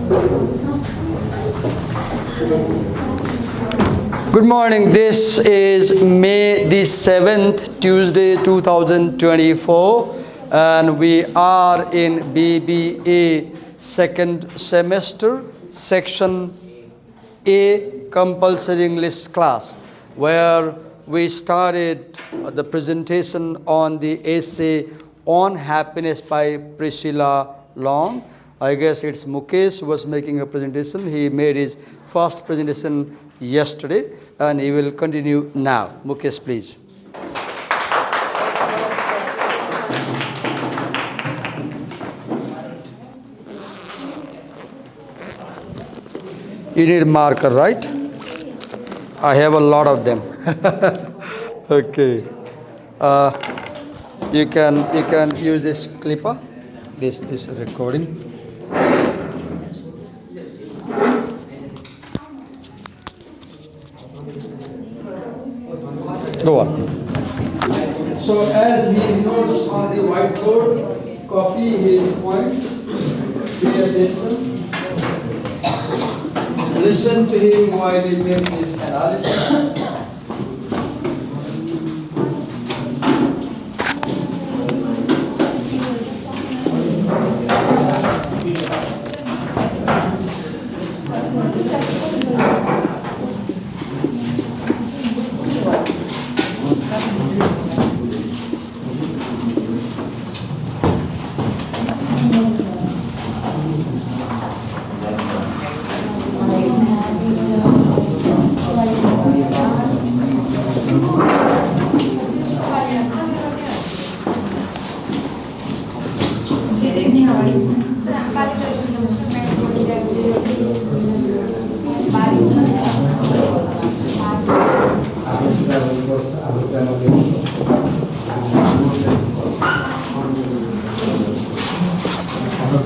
Good morning. This is May the 7th, Tuesday 2024, and we are in BBA second semester, section A, compulsory English class, where we started the presentation on the essay on happiness by Priscilla Long. I guess it's Mukesh who was making a presentation. He made his first presentation yesterday, and he will continue now. Mukesh, please. You need a marker, right? I have a lot of them. Okay. You can use this clipper, this recording. Go on. So as he notes on the whiteboard, copy his point, pay attention, listen to him while he makes his analysis.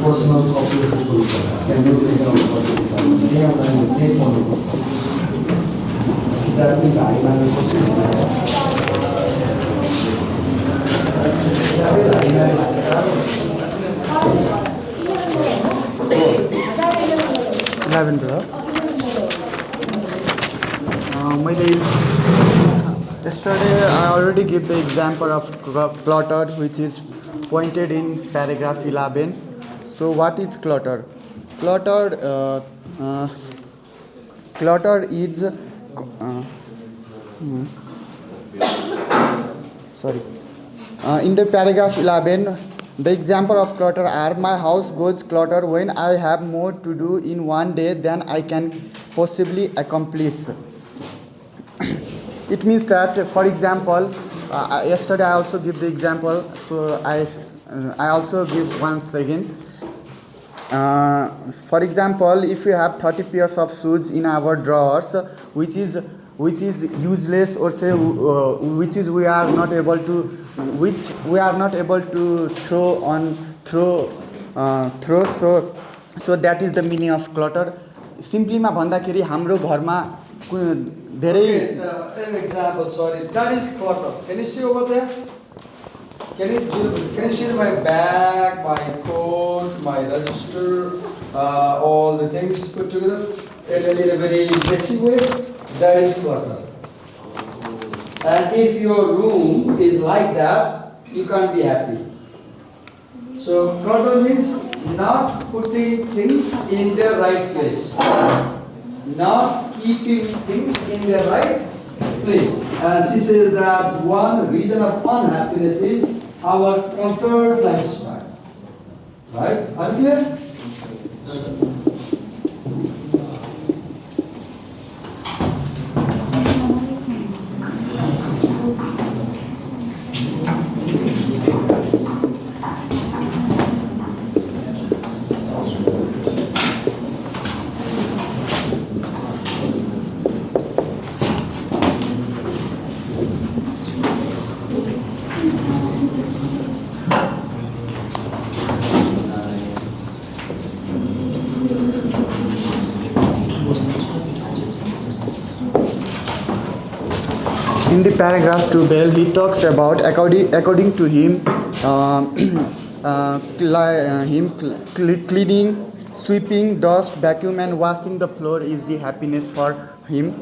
Personal copy of the book. Can you take out Yesterday I already gave the example of clutter, which is pointed in paragraph 11. So what is clutter? Clutter is in the paragraph 11, the example of clutter are: my house goes clutter when I have more to do in one day than I can possibly accomplish. It means that, for example, yesterday I also give the example, so I also give once again. For example, if we have 30 pairs of shoes in our drawers, which is useless, or say which we are not able to throw, so that is the meaning of clutter. Simply मा भन्दाखेरि हाम्रो घरमा धेरै An example, sorry, that is clutter. Can you see over there? Can you see my bag, my coat, my register, all the things put together in a very messy way? That is clutter. And if your room is like that, you can't be happy. So clutter means not putting things in their right place, not keeping things in their right place. And she says that one reason of unhappiness is our cluttered lifestyle. Right? Are you clear? In the paragraph 12, he talks about, according to him, cleaning Sweeping, dust, vacuum, and washing the floor is the happiness for him.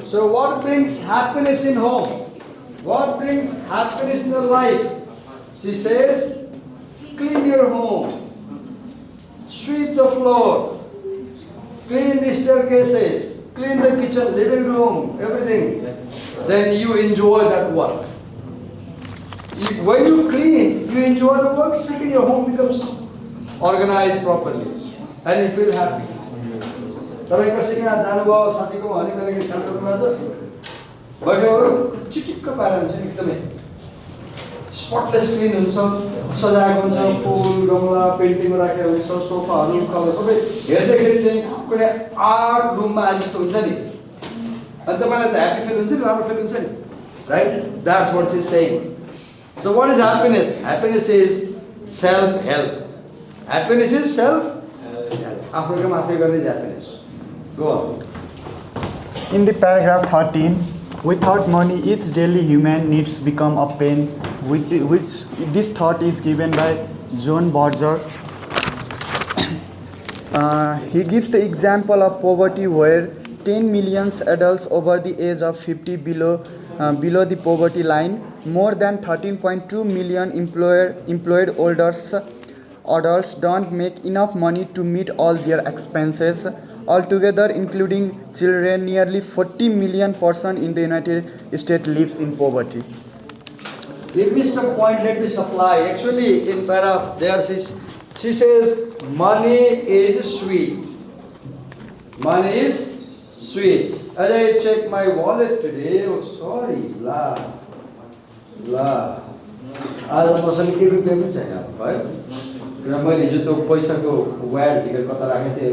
So what brings happiness in home? What brings happiness in your life? She says, clean your home, sweep the floor, clean the staircases, clean the kitchen, living room, everything. Then you enjoy that work. When you clean, you enjoy the work. Second, your home becomes organized properly, and you feel happy. तपाईँ कसैको यहाँ जानुभयो साथीको भने कहिले ख्याल गर्नुभएको छ बैठो चिटिक्क पारेर हुन्छ एकदमै स्पटलेस क्लिन हुन्छ सजाएको हुन्छ फुल गमला पेन्टिङ राखेको हुन्छ सोफाहरू कभर सबै हेर्दाखेरि चाहिँ कुनै आर्ट रुममा आए जस्तो हुन्छ नि अनि तपाईँलाई त ह्याप्पी फिल हुन्छ नि राम्रो फिल हुन्छ नि right that's what is saying so what is happiness happiness is self help happiness is self help आफ्नो काम आफै गर्ने happiness Go on. In the paragraph 13, without money, each daily human needs become a pain, which this thought is given by John Berger. He gives the example of poverty where 10 million adults over the age of 50 below the poverty line, more than 13.2 million employed adults don't make enough money to meet all their expenses. Altogether, including children, nearly 40 million persons in the United States lives in poverty. We missed a point, let me supply. Actually, in paragraph there she says, money is sweet. Money is sweet. As I check my wallet today, oh sorry, la. आज मसँग के रुपियाँ पनि छैन है र मैले हिजो त्यो पैसाको वायर झिकेर कता राखेको थिएँ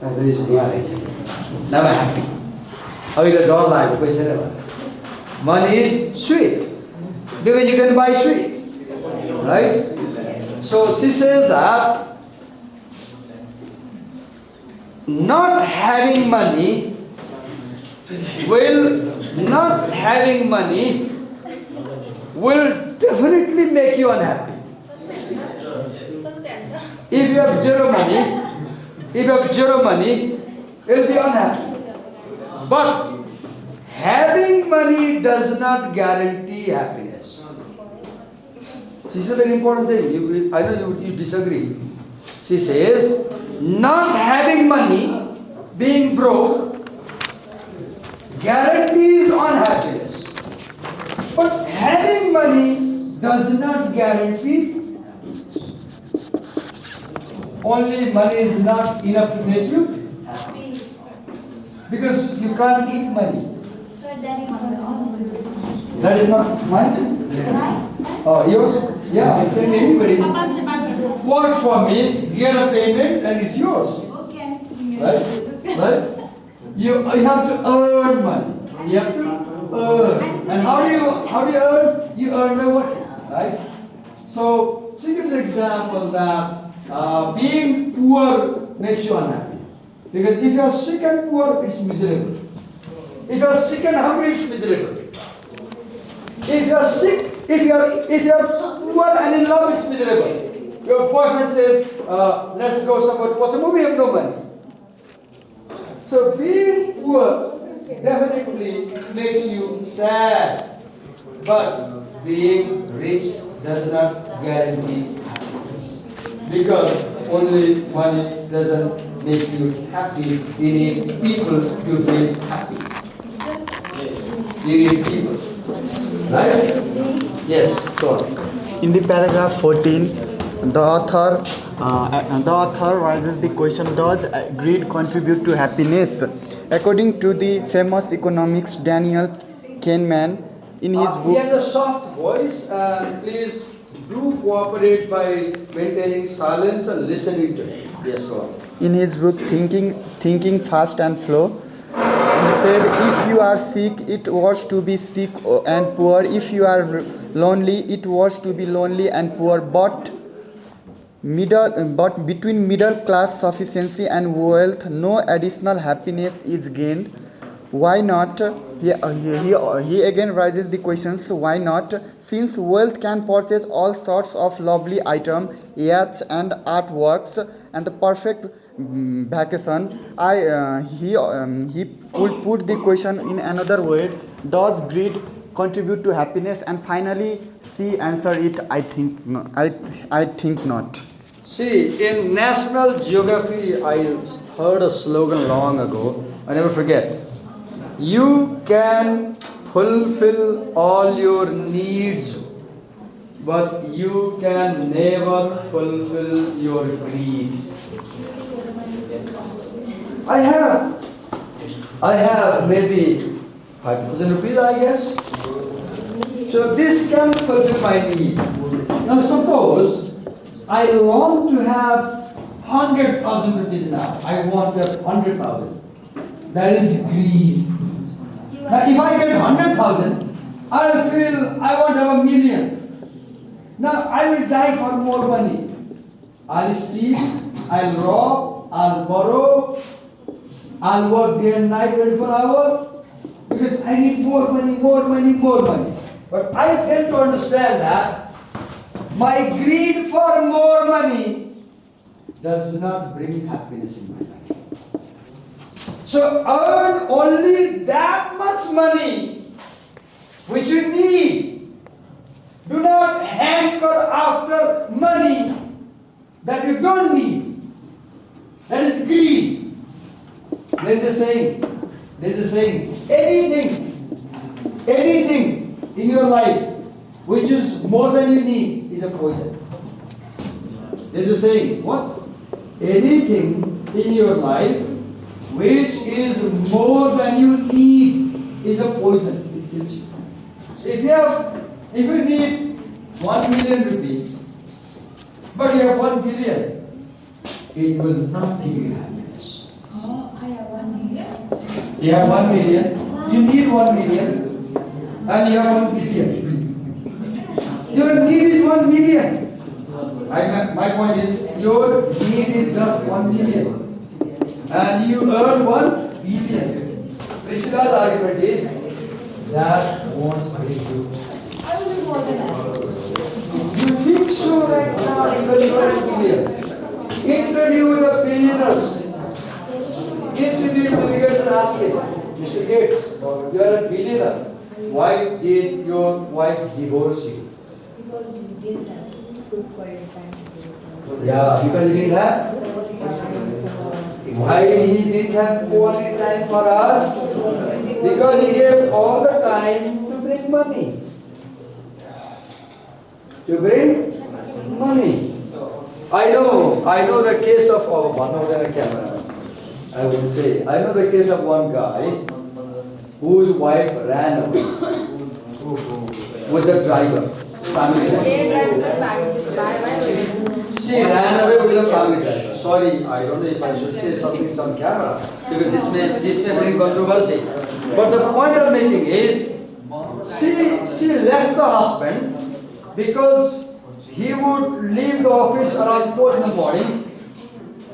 यहाँ रहेछ नाउ आई ह्याप्पी अहिले डर लागेको पैसा नै भयो money is sweet because you can by sweet right so she says that not having money will definitely make you unhappy. If you have zero money, you'll be unhappy. But having money does not guarantee happiness. This is a very important thing. I know you disagree. She says, not having money, being broke, guarantees unhappiness. But having money does not guarantee happiness. Only money is not enough to make you happy. Because you can't eat money. So that is for us. That is not mine? Oh, yours? Yeah, I think anybody. Work for me, get a payment, and it's yours. Okay, I'm speaking. Right? You have to earn money. You have to earn. And how do you earn? You earn by working, right? So think of the example that being poor makes you unhappy. Because if you are sick and poor, it's miserable. If you are sick and hungry, it's miserable. If you are sick, if you are poor and in love, it's miserable. Your boyfriend says, let's go somewhere, watch a movie, you have no money. So being poor definitely makes you sad. But being rich does not guarantee happiness. Because only money doesn't make you happy. You need people to feel happy. You need people. Right? Yes, go on. In the paragraph 14, the author raises the question: does greed contribute to happiness? According to the famous economist Daniel Kahneman, in his book, he has a soft voice, and please do cooperate by maintaining silence and listening to him. Yes, go on. In his book Thinking Fast and Slow, he said, if you are sick, it was to be sick and poor. If you are lonely, it was to be lonely and poor. But between middle class sufficiency and wealth, no additional happiness is gained. Why not? He again raises the questions why not? Since wealth can purchase all sorts of lovely items, yachts, and artworks, and the perfect vacation, he would put the question in another way: does greed contribute to happiness? And finally, she answered it. I think no. I think not. See, in National Geography, I heard a slogan long ago. I never forget. You can fulfill all your needs, but you can never fulfill your greed. I have, I have maybe 5,000 rupees, I guess. So this can fulfill my need. Now suppose I want to have 100,000 rupees now. I want to have 100,000. That is greed. Now if I get 100,000, I'll feel I want to have a million. Now I will die for more money. I'll steal, I'll rob, I'll borrow, I'll work day and night 24 hours because I need more money, more money, more money. But I tend to understand that my greed for more money does not bring happiness in my life. So earn only that much money which you need. Do not hanker after money that you don't need. That is greed. There is a saying, anything in your life which is more than you need is a poison. There is a saying, what? Anything in your life which is more than you need is a poison. It kills you. So if you need 1 million rupees, but you have 1 billion, it will not give you happiness. Oh, I have 1 million. You have 1 million, you need 1 million, and you have 1 billion. Your need is 1 million. My point is, your need is just 1 million. And you earn 1 billion. Priscilla's argument is, that won't bring you. I will be more than that. You think so right now because you are a billion. Interview with the billionaires. Interview Bill Gates and ask him, Mr. Gates, you are a billionaire. Why did your wife divorce you? Because you didn't have good quality time to do it. Yeah, because he didn't have. Why he didn't have quality time for her? Because he gave all the time to bring money. To bring money. I know the case of one of the camera. I would say, I know the case of one guy whose wife ran away with the driver. Family driver. She ran away with a family driver. Sorry, I don't know if I should say something on camera because this may bring controversy. But the point I'm making is, she left the husband because he would leave the office around 4 in the morning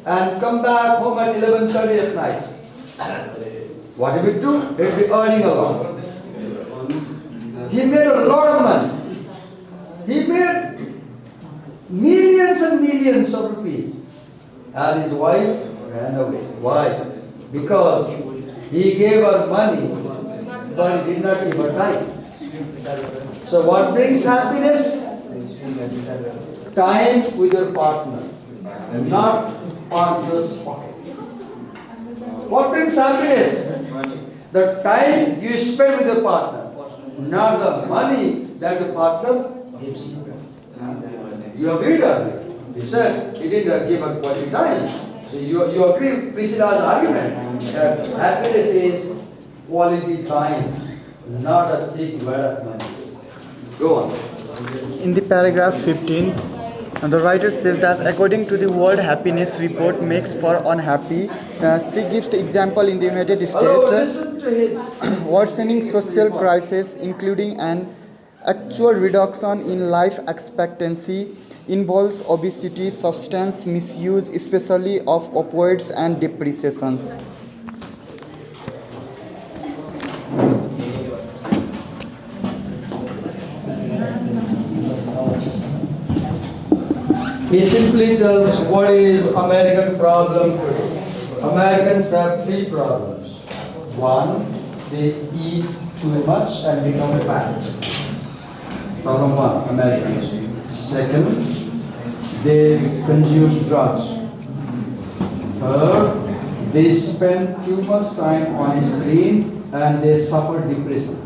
and come back home at 11:30 at night. What he would do? He'd be earning a lot. He made a lot of money. He made millions and millions of rupees. And his wife ran away. Why? Because he gave her money, but he did not give her time. So what brings happiness? Time with your partner, and not partner's pocket. What brings happiness? The time you spend with your partner, not the money that the partner gives you. You agreed earlier. You said he didn't give her quality time. So you agree with Priscilla's argument that happiness is quality time, not a thick word of money. Go on. In the paragraph 15, the writer says that according to the World Happiness Report makes for unhappy, she gives the example in the United Hello, States, listen to his worsening social crisis, including an actual reduction in life expectancy, involves obesity, substance misuse, especially of opioids and depressions. He simply tells what is American problem today. Americans have three problems. One, they eat too much and become fat. Problem one, Americans. Second, they consume drugs. Third, they spend too much time on a screen and they suffer depression.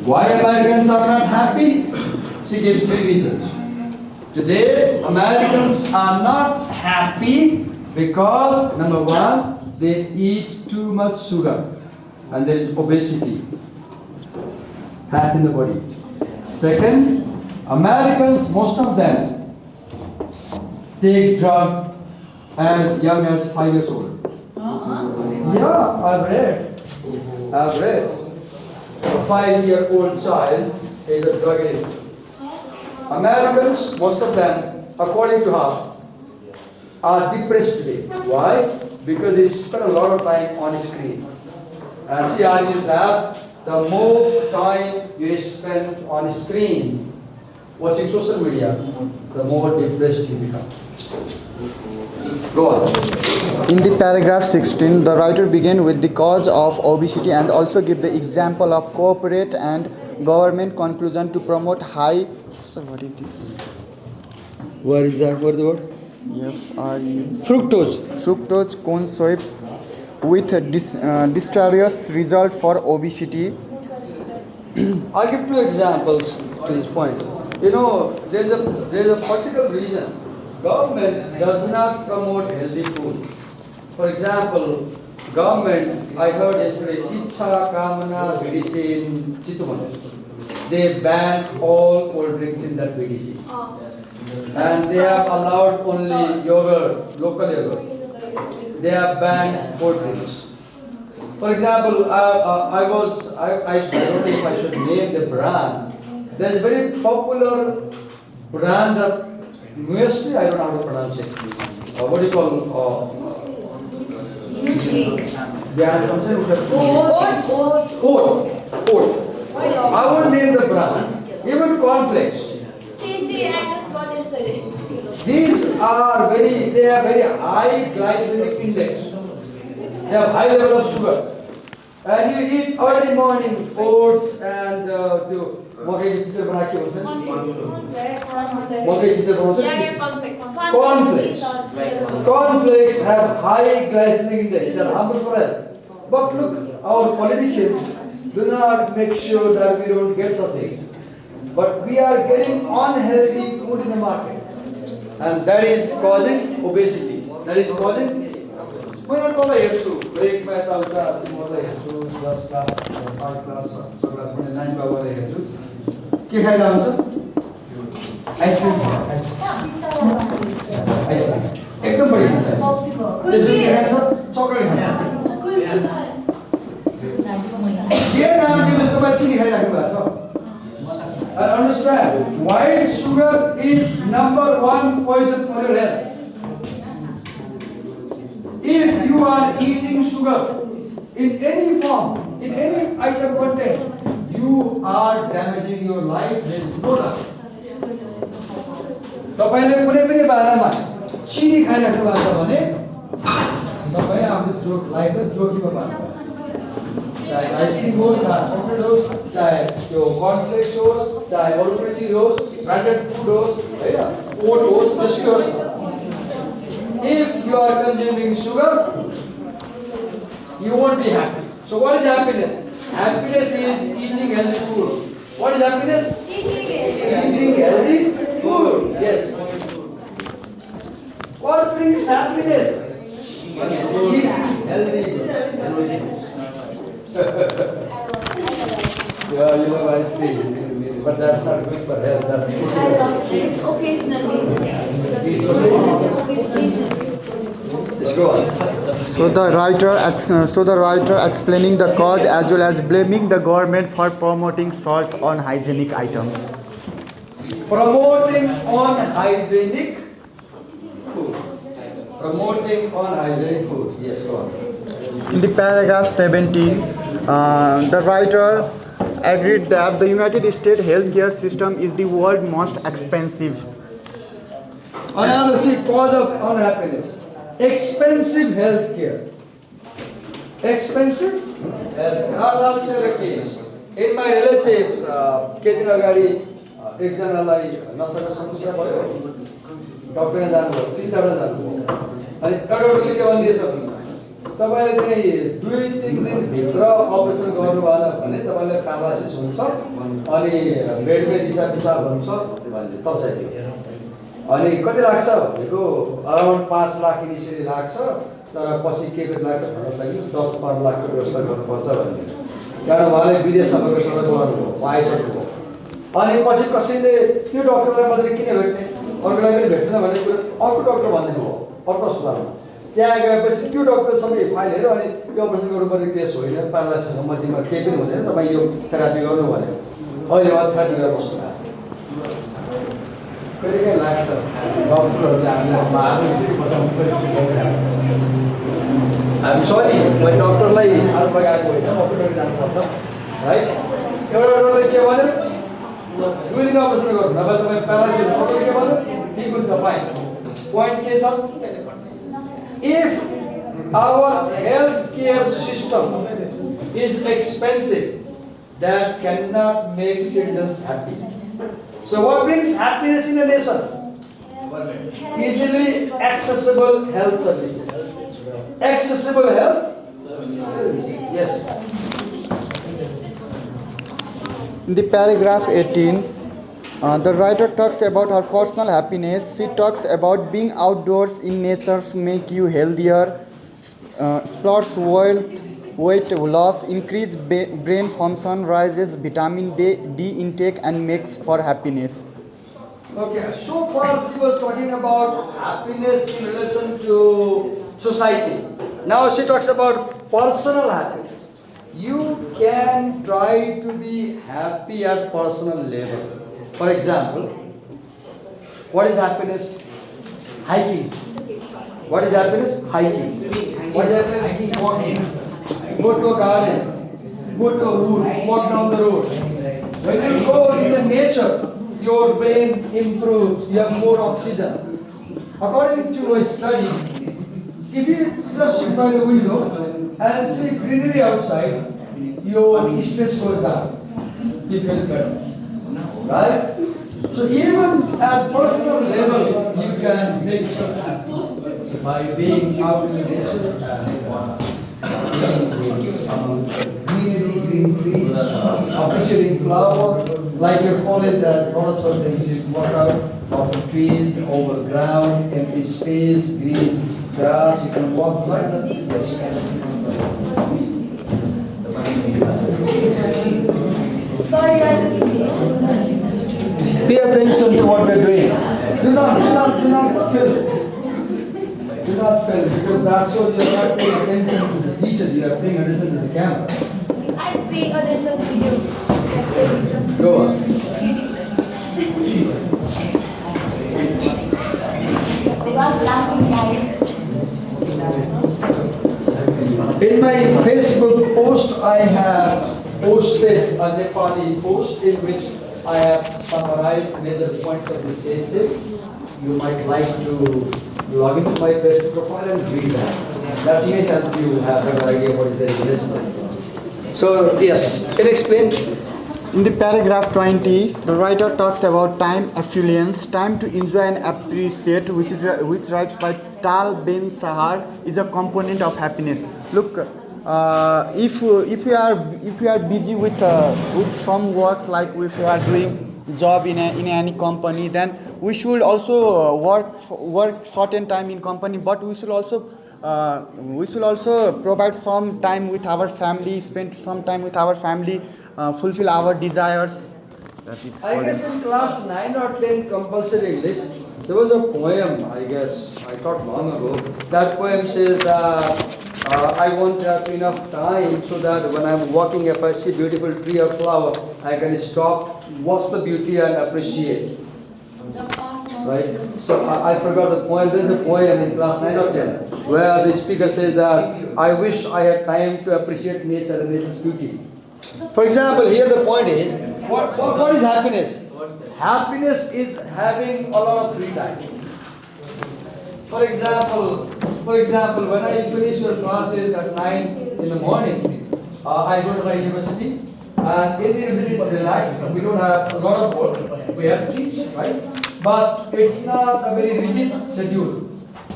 Why Americans are not happy? She gives three reasons. Today, Americans are not happy because number one, they eat too much sugar and there is obesity, fat in the body. Second, Americans, most of them, take drug as young as 5 years old. Yeah, I've read. A 5-year-old child is a drug addict. Americans, most of them, according to her, are depressed today. Why? Because they spend a lot of time on a screen. And she argues that the more time you spend on a screen, watching social media, the more depressed you become. Go on. In the paragraph 16, the writer began with the cause of obesity and also give the example of corporate and government conclusion to promote high. So what is this? Where is that? What is the word? Yes, are you? Fructose. Fructose corn syrup with a disastrous result for obesity. I'll give two examples to this point. You know, there's a particular reason government does not promote healthy food. For example, government, I heard yesterday, Icha Kamana BDC in Chittuman. They banned all cold drinks in that BDC. And they have allowed only yogurt, local yogurt. They have banned cold drinks. For example, I don't know if I should name the brand. There's a very popular brand of muesli, I don't know how to pronounce it. What do you call Oat. I won't name the brand. Even cornflakes. See, I just got yesterday. These are they have very high glycemic index. They have high level of sugar. And you eat early morning oats and cornflakes. Cornflakes have high glycemic index. They are harmful for health. But look, our politicians do not make sure that we don't get such things. But we are getting unhealthy food in the market. And that is causing obesity. That is causing. मैले मलाई हेर्छु ब्रेकमा यताउता मलाई हेर्छु 10 class 5 class 6 class पनि 9 बाबा हेर्छु के खाइला हुन्छ आइसक्रिम एकदम बढी खान्छ त्यसले के खान्छ चकलेट खान्छ जे नाम दिए त्यसको बाद चिनी खाइराख्नु भएको छ I understand white sugar is number 1 poison for your health. If you are eating sugar in any form, in any item content, you are damaging your life. There is no doubt. तपाईले कुनै पनि बारेमा चिनी खाइराख्नु भएको छ भने तपाईले आफ्नो लाइफलाई जोखिममा पार्नुहुन्छ। चाहे आइसक्रिम होस्, चाहे चकलेट होस्, चाहे त्यो कर्नफ्लेक्स होस्, चाहे अरू कुनै चिज होस्, ब्रान्डेड फुड होस्, हैन, ओट होस्, जसको होस्। If you are consuming sugar, you won't be happy. So what is happiness? Happiness is eating healthy food. What is happiness? Eating healthy food. Yes. What brings happiness? Eating healthy food. Yeah, you love ice cream, but that's not good for health. It's occasionally. It's okay. Let's go on. So the writer explaining the cause as well as blaming the government for promoting salts on hygienic items. Promoting on hygienic food. Promoting on hygienic food. Yes, go on. In the paragraph 17, the writer agreed that the United States healthcare system is the world's most expensive. Another see cause of unhappiness. Expensive health care. Expensive health. I'll share a case. In my relatives, केही दिन अगाडि एकजनालाई नसाको समस्या भयो, डक्टरले जानुभयो, 3-4 जानुभयो। अनि डक्टरले के भनिदिएछ भने तपाईले चाहिँ 2-3 दिनभित्र अपरेसन गर्नु भएन भने तपाईलाई प्यारालाइसिस हुन्छ अनि बेडमै दिशा पिसाब हुन्छ भन्ने तर्साइदियो। अनि कति लाग्छ भनेको अराउन्ड 5 लाख इनिसियली लाग्छ, तर पछि के लाग्छ भन्न सकिन्छ 10-12 लाखको व्यवस्था गर्नुपर्छ भन्ने। कारण उहाँले विदेश सबैको सबै गर्नुभयो, पाइसक्नुभयो। अनि पछि कसैले त्यो डक्टरलाई मात्रै किन भेट्ने, अर्कोलाई पनि भेट्दैन भन्ने कुरा अर्को डक्टर भनिदिनु भयो, अर्को अस्पतालमा। त्यहाँ गएपछि त्यो डक्टर सबै फाइल हेऱ्यो अनि यो अपरेसन गर्नुपर्ने केस होइन, प्यारालाइसिसको मजिनमा केही पनि हुँदैन, तपाईँ यो थेरापी गर्नु भन्यो। अहिले उहाँ थेरापी गरेर बस्नु भएको छ। कहिले काहीँ लाग्छ डक्टरहरूले हामीलाई मार्नु बचाउँछ। हामी सरी मैले डक्टरलाई हात लगाएको होइन, अपरेसन जानुपर्छ है। एउटा डक्टरले के भन्यो 2 दिन अपरेसन गर्नु नभए तपाईँ प्यारालाइसिस हुन्छ। डक्टरले के भन्यो ठिक हुन्छ फाइन। पोइन्ट के छ, if our healthcare system is expensive, that cannot make citizens happy. So what brings happiness in a nation? Easily accessible health services. Accessible health services. Yes. In the paragraph 18, the writer talks about her personal happiness. She talks about being outdoors in nature make you healthier, splurge weight loss, increase brain function, rises vitamin D intake, and makes for happiness. Okay, so far she was talking about happiness in relation to society. Now she talks about personal happiness. You can try to be happy at personal level. For example, what is happiness? Hiking. What is happiness? Hiking. What is happiness? Walking. Go to a garden. Go to a wood. Walk down the road. When you go in the nature, your brain improves. You have more oxygen. According to a study, if you just sit by the window and see greenery outside, your stress goes down. You feel better. Right? So even at personal level, you can make yourself happy by being out in the nature and greenery, green trees, appreciating flower. Like your college has lots of things. You walk out, lots of trees, over ground, empty space, green grass. You can walk right. Yes. Pay attention to what we're doing. Do not fail. Do not fail because that's what you're not paying attention to the teacher. You are paying attention to the camera. I'm paying attention to you. Go on. In my Facebook post, I have posted a Nepali post in which I have summarized major points of this essay. You might like to log into my Facebook profile and read that. That may help you have an idea what is there in this. So yes, can you explain? In the paragraph 20, the writer talks about time affluence, time to enjoy and appreciate, which writes by Tal Ben Sahar, is a component of happiness. Look, if you are busy with some works, like if you are doing job in any company, then we should also work certain time in company, but we should also provide some time with our family, spend some time with our family, fulfill our desires. I guess in class 9 or 10 compulsory English, there was a poem, I guess, I taught long ago. That poem says that I want to have enough time so that when I'm walking, if I see beautiful tree or flower, I can stop, watch the beauty and appreciate. Right? So I forgot the poem. There's a poem in class 9 or 10 where the speaker says that I wish I had time to appreciate nature and nature's beauty. For example, here the point is, what is happiness? Happiness is having a lot of free time. For example, when I finish your classes at 9 in the morning, I go to my university, and in the university it's relaxed. We don't have a lot of work. We have to teach, right? But it's not a very rigid schedule.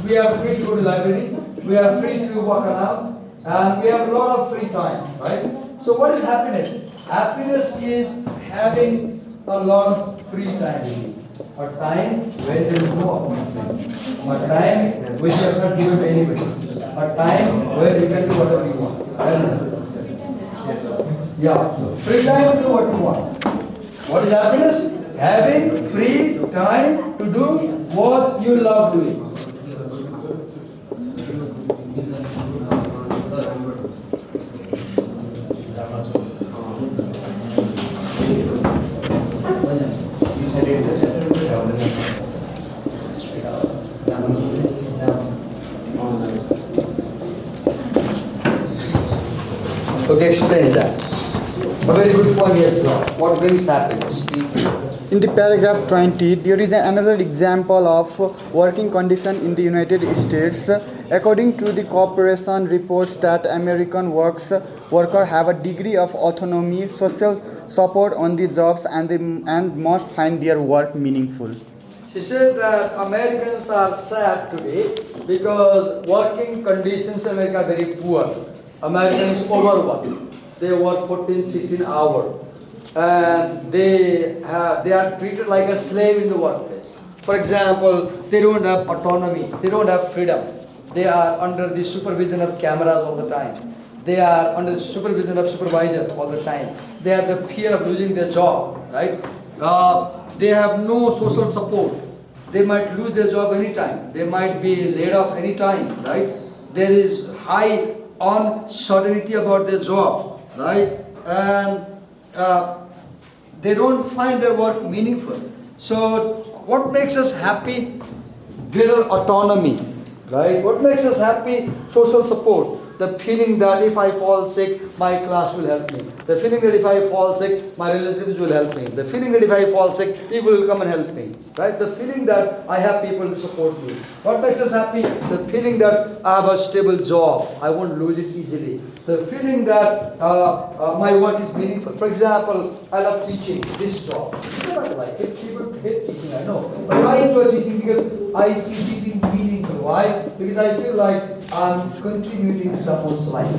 We are free to go to library. We are free to walk around, and we have a lot of free time, right? So what is happiness? Happiness is having a lot of free time. A time when there is no appointment. A time which you have not given to anybody. A time where you can do whatever you want. That is happiness. Yes, sir. Yeah. Free time to do what you want. What is happiness? Having free time to do what you love doing. Okay, explain that. A very good point as well. What brings happiness? In the paragraph 20, there is another example of working condition in the United States. According to the corporation reports that American workers have a degree of autonomy, social support on the jobs, and must find their work meaningful. She said that Americans are sad today because working conditions in America are very poor. Americans overwork. They work 14, 16 hours. And they are treated like a slave in the workplace. For example, they don't have autonomy. They don't have freedom. They are under the supervision of cameras all the time. They are under the supervision of supervisor all the time. They have the fear of losing their job, right? They have no social support. They might lose their job anytime. They might be laid off anytime, right? There is high uncertainty about their job, right? And they don't find their work meaningful. So what makes us happy? Greater autonomy, right? What makes us happy? Social support. The feeling that if I fall sick, my class will help me. The feeling that if I fall sick, my relatives will help me. The feeling that if I fall sick, people will come and help me. Right? The feeling that I have people to support me. What makes us happy? The feeling that I have a stable job. I won't lose it easily. The feeling that my work is meaningful. For example, I love teaching this job. I don't like it. People hate teaching, I know. But I enjoy teaching because I see teaching meaningful. Why? Because I feel like I'm contributing someone's life.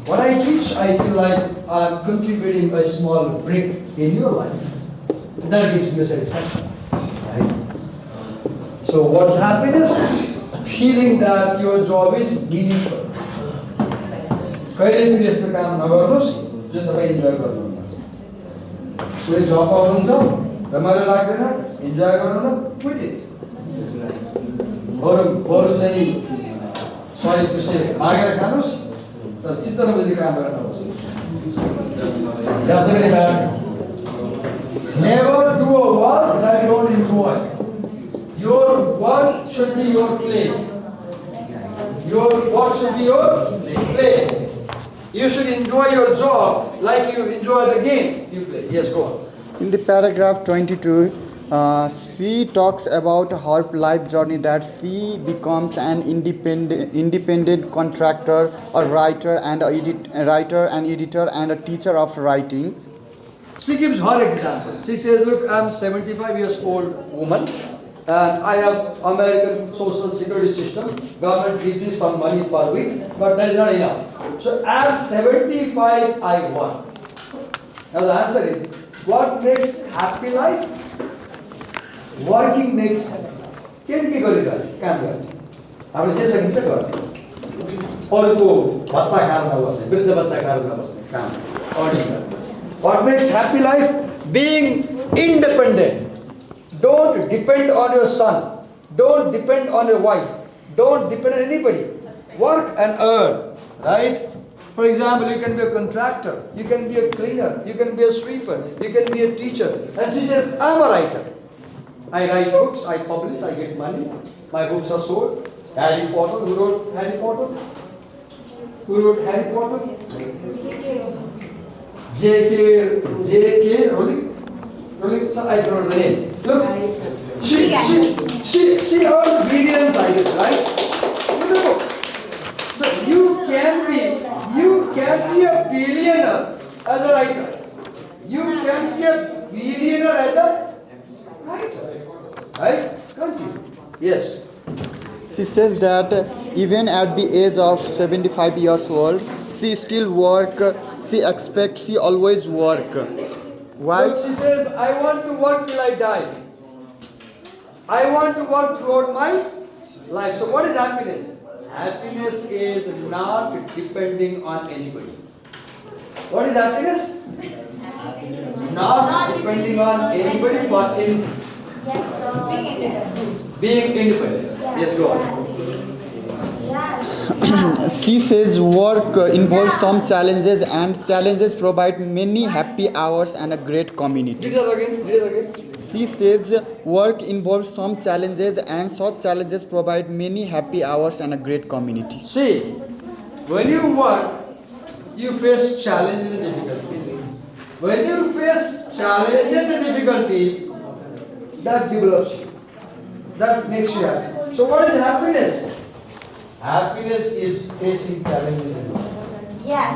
When I teach, I feel like I'm contributing a small brick in your life. That gives me satisfaction. Right? So what's happiness? Feeling that your job is meaningful. कहिले पनि यस्तो काम नगर्नुहोस् जुन तपाईँ enjoy गर्नुहुन्छ कुनै जब आउनुहुन्छ रमाइलो लाग्दैन इन्जोय गर्नु न क्विट इट बरु चाहिँ सही खुसी मागेर खानुहोस् तर चित्त नबुझी काम गरेर नहोस् Never do a work that you don't enjoy. Your work should be your play. Your work should be your play. You should enjoy your job like you enjoy the game you play. Yes, go on. In the paragraph 22, she talks about her life journey that she becomes an independent contractor, a writer and editor and a teacher of writing. She gives her example. She says, look, I'm 75 years old woman and I have American social security system. Government gives me some money per week, but that is not enough. So at 75, I work. Now the answer is, what makes happy life? Working makes happy. के गरेर काम गर्ने हामीले जे सकिन्छ गर्ने अरूको भत्ता खाएर नबस्ने वृद्ध भत्ता खाएर नबस्ने काम ordinary. What makes happy life? Being independent. Don't depend on your son. Don't depend on your wife. Don't depend on anybody. Work and earn. Right? For example, you can be a contractor. You can be a cleaner. You can be a sweeper. You can be a teacher. And she says, I'm a writer. I write books. I publish. I get money. My books are sold. Harry Potter. Who wrote Harry Potter? Who wrote Harry Potter? J.K. Rowling. So I wrote the name. Look, she See our brilliance ideas, right? You know, so you can be a billionaire as a writer. You can be a billionaire as a writer. Right? Continue. Yes. She says that even at the age of 75 years old, she still work. She expects she always work. Why? Look, she says, I want to work till I die. I want to work throughout my life. So what is happiness? Happiness is not depending on anybody. What is happiness? Not depending on anybody, but in being independent. Yes, go on. She says work involves some challenges, and challenges provide many happy hours and a great community. Read it again. Read it again. She says work involves some challenges, and such challenges provide many happy hours and a great community. See, when you work, you face challenges and difficulties. When you face challenges and difficulties, that develops you. That makes you happy. So what is happiness? Happiness is facing challenges in life. Yes.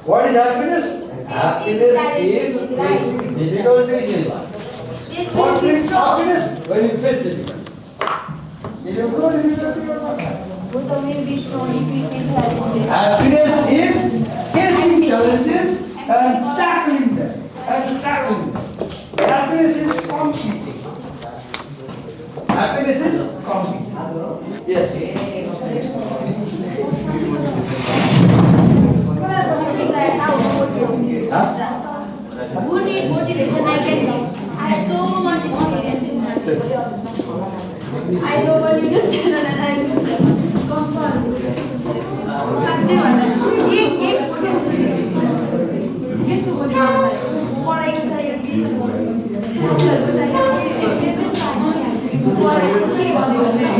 What is happiness? Happiness is facing difficulties in life. What brings happiness? When you face difficulty. If you go difficulty, you are not happy. Happiness is facing challenges and tackling them. Happiness is competing. Happiness is competing. Yes. Who need motivation? I can be. I have so much experience in that. I know what you do channel and I confirm. सच्ची बात है। ये motivation किसको motivation चाहिए? पढ़ाई को चाहिए कि घर को चाहिए? ये जो चाहिए पढ़ाई को नहीं motivation है।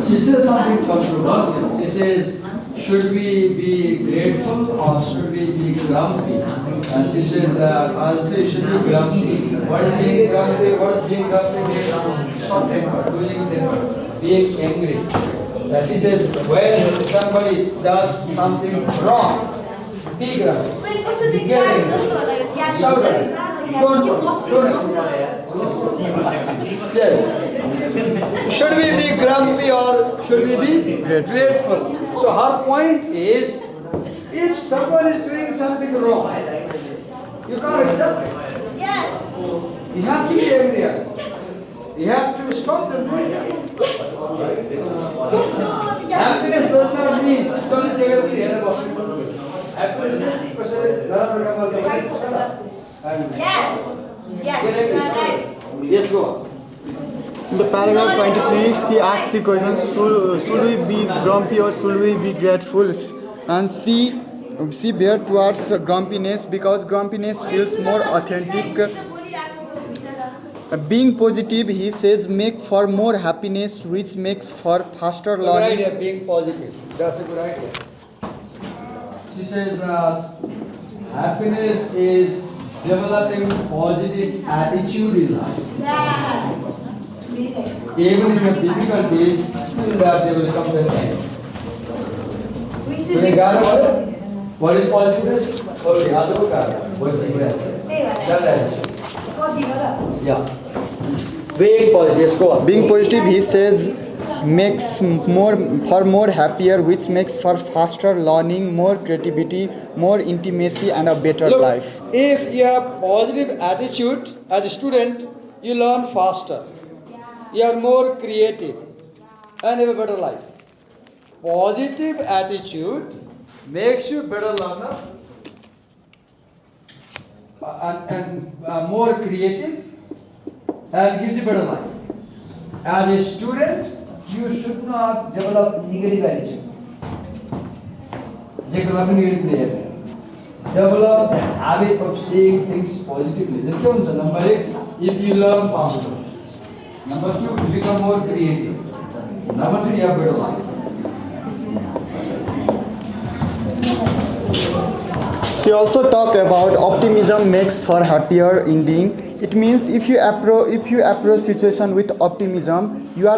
She says something controversial. She says, should we be grateful or should we be grumpy? And she said, I'll say you should be grumpy. What is being grumpy? What is being grumpy? Being short tempered, losing temper, being angry. She says, when somebody does something wrong, be grumpy. Get angry. Shout at it. Don't Yes. Should we be grumpy or should we be grateful? So her point is, if someone is doing something wrong, you can't accept it. Yes. You have to be angry at it. You have to stop them doing that. Happiness does not mean happiness means Fight for justice. Yes. Yes. You are right. Yes, go on. In the paragraph 23, she asks the question, should we be grumpy or should we be grateful? And she bear towards grumpiness because grumpiness feels more authentic. Being positive, he says, make for more happiness, which makes for faster Good learning. idea, being positive. That's a good idea. She says that happiness is developing positive attitude in life. Yes. Even in the difficulties, still that they will come to an end. We should When be you got it, positive. what is positiveness? Okay, other got it. What is the That attitude. Yeah. Being positive, yes, go on. Being positive, he says, makes more happier, which makes for faster learning, more creativity, more intimacy, and a better Look, life. if you have positive attitude as a student, you learn faster. You are more creative and have a better life. Positive attitude makes you better learner and more creative and gives you better life. As a student, you should not develop negative attitude. Develop the habit of seeing things positively. Number one, if you learn faster. Number two, you become more creative. Number three, you have better life. She also talk about optimism makes for happier ending. It means if you approach situation with optimism, you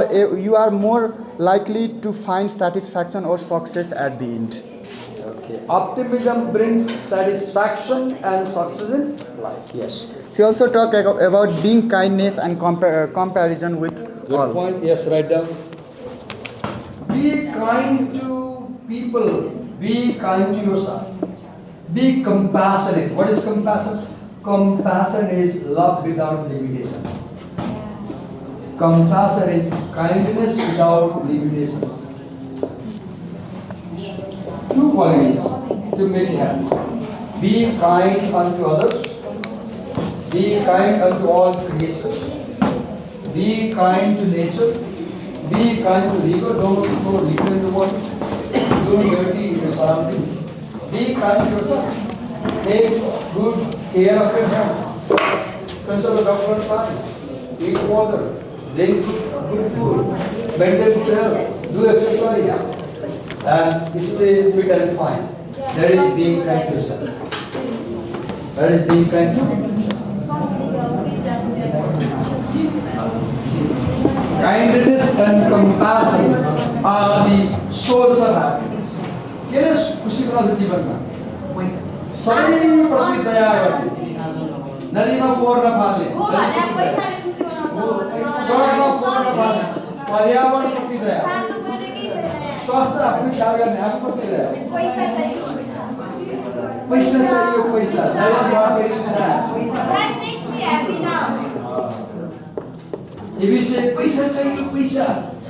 are more likely to find satisfaction or success at the end. Okay. Optimism brings satisfaction and success in life. Yes. She also talk about being kindness and comparison with Good all. point. Yes, write down. Be kind to people. Be kind to yourself. Be compassionate. What is compassion? Compassion is love without limitation. Compassion is kindness without limitation. Two qualities to make you happy. Be kind unto others. Be kind unto all creatures. Be kind to nature. Be kind to river. Don't throw liquor in the water. Don't dirty the surrounding. Be kind to yourself. Take good care of your health. Consult a doctor's plan. Eat water. Drink good food. Maintain good health. Do exercise. And stay fit and fine. That is being kind to yourself. That is being kind to yourself. Kindness and compassion are the source of happiness. के लिए खुशी बनाउँछ जीवनमा सबैप्रति दया गर्ने नदीमा फोहोर नफाल्ने सडकमा फोहोर नफाल्ने पर्यावरणप्रति दया स्वास्थ्य आफ्नो ख्याल गर्ने आफूप्रति दया पैसा चाहियो पैसा If you say पैसा चाहियो पैसा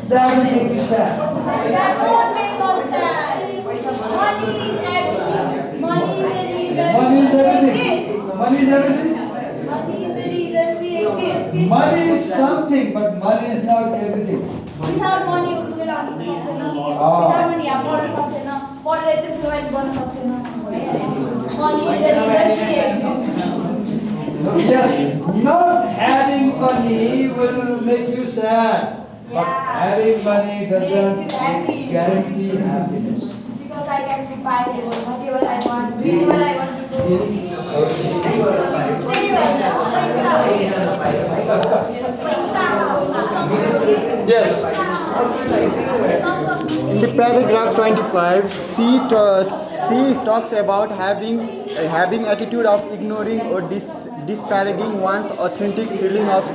that will make you sad. That won't make us sad. Money is everything. Money is the reason Money is we everything. exist. Money is everything. Money is the reason we exist. Money is something, but money is not everything. Without money, you will not do something. Without money, you will something. Moderate influence, one something. Money is the reason we exist. Yes, not having money will make you sad. But Yeah. having money doesn't Makes you happy. guarantee happiness. Because I can buy whatever I want, whenever I want to go. Yes. In the paragraph 25, she talks about having attitude of ignoring or disparaging one's authentic feeling of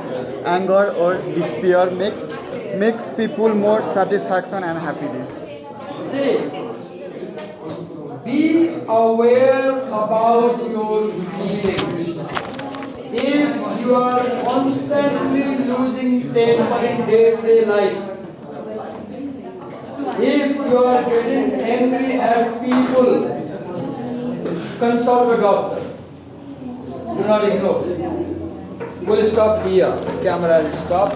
anger or despair makes people more satisfaction and happiness. See, be aware about your feelings. If you are constantly losing temper in day-to-day life, if you are getting angry at people, consult a doctor. Do not ignore. We'll stop here. Camera will stop.